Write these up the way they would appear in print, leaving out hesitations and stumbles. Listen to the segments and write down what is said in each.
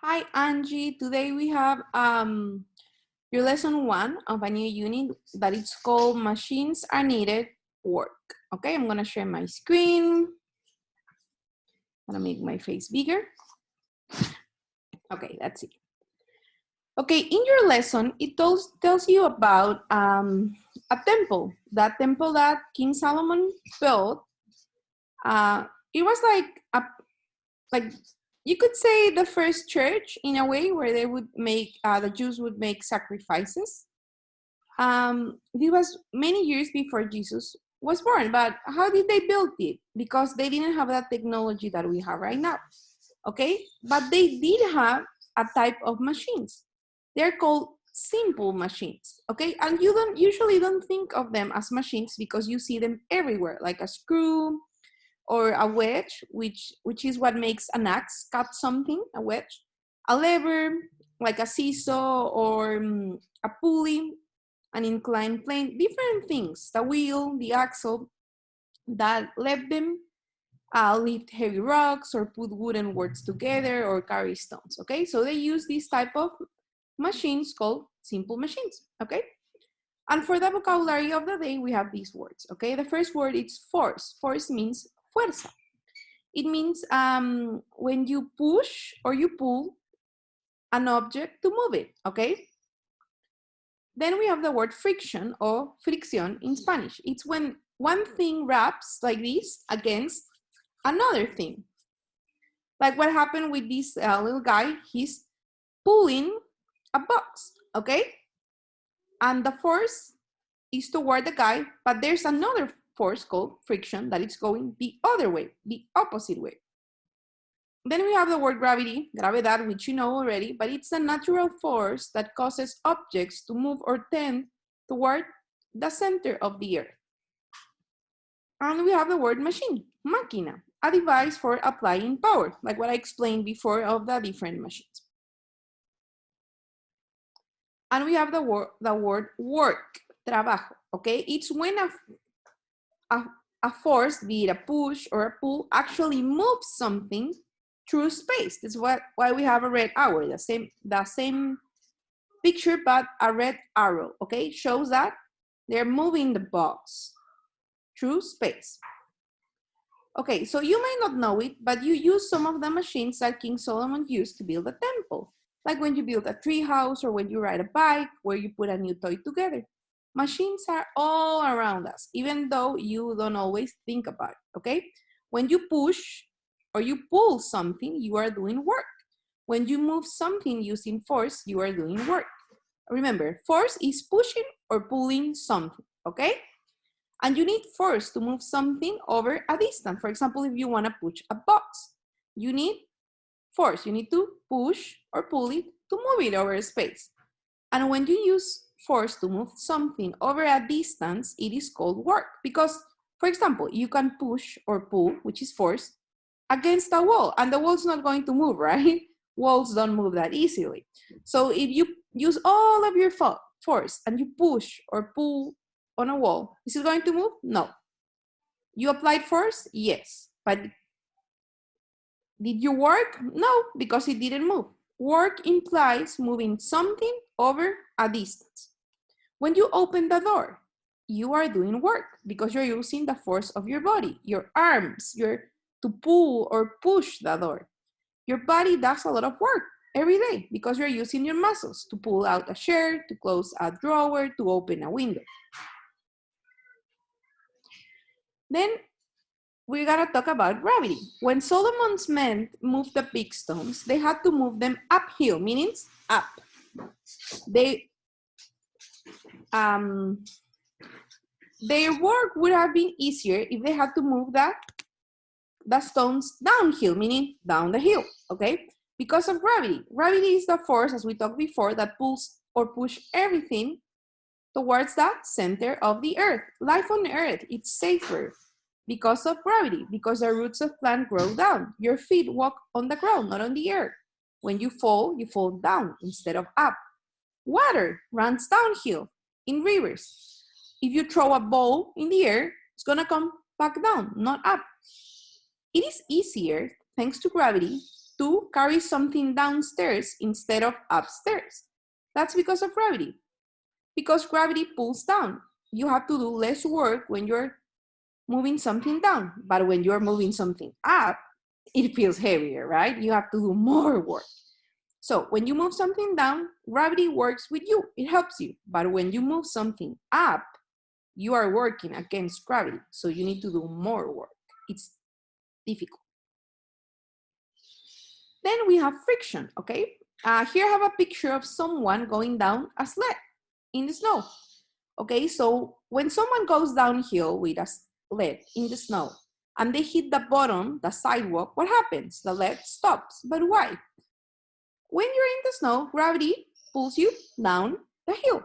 Hi, Angie. Today we have your lesson 1 of a new unit that is called Machines Are Needed Work. Okay, I'm gonna share my screen. I'm gonna make my face bigger. Okay, that's it. Okay, in your lesson, it tells you about a temple. That temple that King Solomon built. It was like you could say the first church in a way where they would make the Jews would make sacrifices. This was many years before Jesus was born, but how did they build it? Because they didn't have that technology that we have right now. Okay, but they did have a type of machines. They're called simple machines. Okay, and you don't usually don't think of them as machines because you see them everywhere, like a screw or a wedge, which is what makes an axe cut something, a wedge, a lever, like a seesaw or a pulley, an inclined plane, different things, the wheel, the axle, that let them lift heavy rocks or put wooden words together or carry stones, okay? So they use this type of machines called simple machines, okay? And for the vocabulary of the day, we have these words, okay? The first word is force. Force means fuerza. It means when you push or you pull an object to move it, okay? Then we have the word friction or fricción in Spanish. It's when one thing wraps like this against another thing. Like what happened with this little guy, he's pulling a box, okay? And the force is toward the guy, but there's another force called friction that is going the other way, the opposite way. Then we have the word gravity, gravedad, which you know already, but it's a natural force that causes objects to move or tend toward the center of the earth. And we have the word machine, máquina, a device for applying power, like what I explained before of the different machines. And we have the word work, trabajo, okay? It's when a force, be it a push or a pull, actually moves something through space. That's why we have a red arrow, the same picture, but a red arrow, okay? Shows that they're moving the box through space. Okay, so you may not know it, but you use some of the machines that King Solomon used to build a temple. Like when you build a tree house or when you ride a bike, where you put a new toy together. Machines are all around us, even though you don't always think about it, okay? When you push or you pull something, you are doing work. When you move something using force, you are doing work. Remember, force is pushing or pulling something, okay? And you need force to move something over a distance. For example, if you want to push a box, you need force. You need to push or pull it to move it over space. And when you use force to move something over a distance, it is called work. Because, for example, you can push or pull, which is force, against a wall, and the wall's not going to move, right? Walls don't move that easily. So if you use all of your force and you push or pull on a wall, is it going to move? No. You applied force? Yes. But did you work? No, because it didn't move. Work implies moving something over a distance. When you open the door, you are doing work because you're using the force of your body, your arms, to pull or push the door. Your body does a lot of work every day because you're using your muscles to pull out a chair, to close a drawer, to open a window. Then we gotta talk about gravity. When Solomon's men moved the big stones, they had to move them uphill, meaning up. Their work would have been easier if they had to move the stones downhill, meaning down the hill, okay? Because of gravity. Gravity is the force, as we talked before, that pulls or pushes everything towards the center of the earth. Life on earth, it's safer because of gravity, because the roots of plant grow down. Your feet walk on the ground, not on the earth. When you fall down instead of up. Water runs downhill in rivers. If you throw a ball in the air, it's gonna come back down, not up. It is easier, thanks to gravity, to carry something downstairs instead of upstairs. That's because of gravity. Because gravity pulls down. You have to do less work when you're moving something down, but when you're moving something up, it feels heavier, right? You have to do more work. So when you move something down, gravity works with you, it helps you. But when you move something up, you are working against gravity. So you need to do more work. It's difficult. Then we have friction, okay? Here I have a picture of someone going down a sled in the snow. Okay, so when someone goes downhill with a sled in the snow and they hit the bottom, the sidewalk, what happens? The sled stops, but why? When you're in the snow, gravity pulls you down the hill,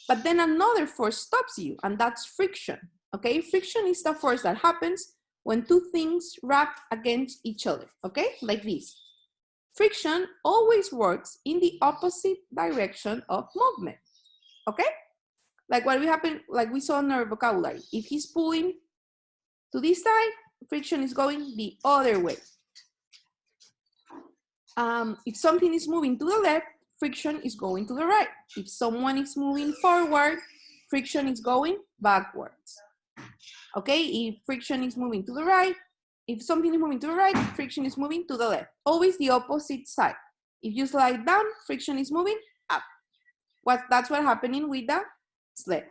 but then another force stops you, and that's friction, okay? Friction is the force that happens when two things rub against each other, okay? Like this. Friction always works in the opposite direction of movement, okay? Like what we saw in our vocabulary. If he's pulling to this side, friction is going the other way. If something is moving to the left, friction is going to the right. If someone is moving forward, friction is going backwards. Okay, if friction is moving to the right, if something is moving to the right, friction is moving to the left. Always the opposite side. If you slide down, friction is moving up. That's what's happening with the sled.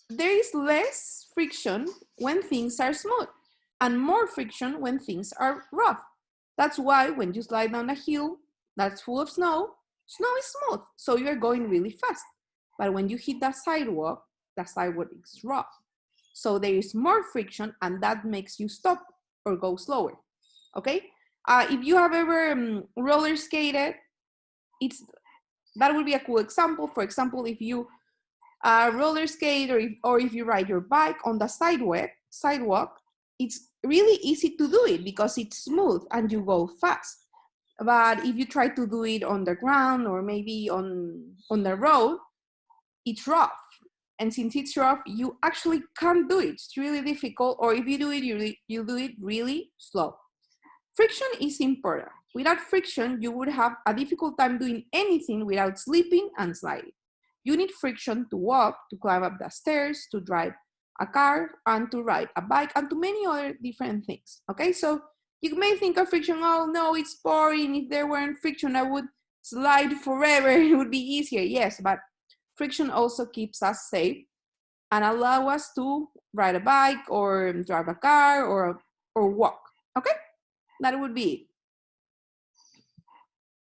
There is less friction when things are smooth and more friction when things are rough. That's why when you slide down a hill that's full of snow, snow is smooth, so you're going really fast. But when you hit the sidewalk is rough. So there is more friction and that makes you stop or go slower, okay? If you have ever roller skated, that would be a cool example. For example, if you roller skate or if you ride your bike on the sidewalk, it's really easy to do it because it's smooth and you go fast. But if you try to do it on the ground or maybe on the road, it's rough. And since it's rough, you actually can't do it. It's really difficult. Or if you do it, you do it really slow. Friction is important. Without friction, you would have a difficult time doing anything without slipping and sliding. You need friction to walk, to climb up the stairs, to drive a car, and to ride a bike, and to many other different things, okay? So you may think of friction, oh no, it's boring. If there weren't friction, I would slide forever. It would be easier, yes, but friction also keeps us safe and allow us to ride a bike or drive a car or walk, okay? That would be it.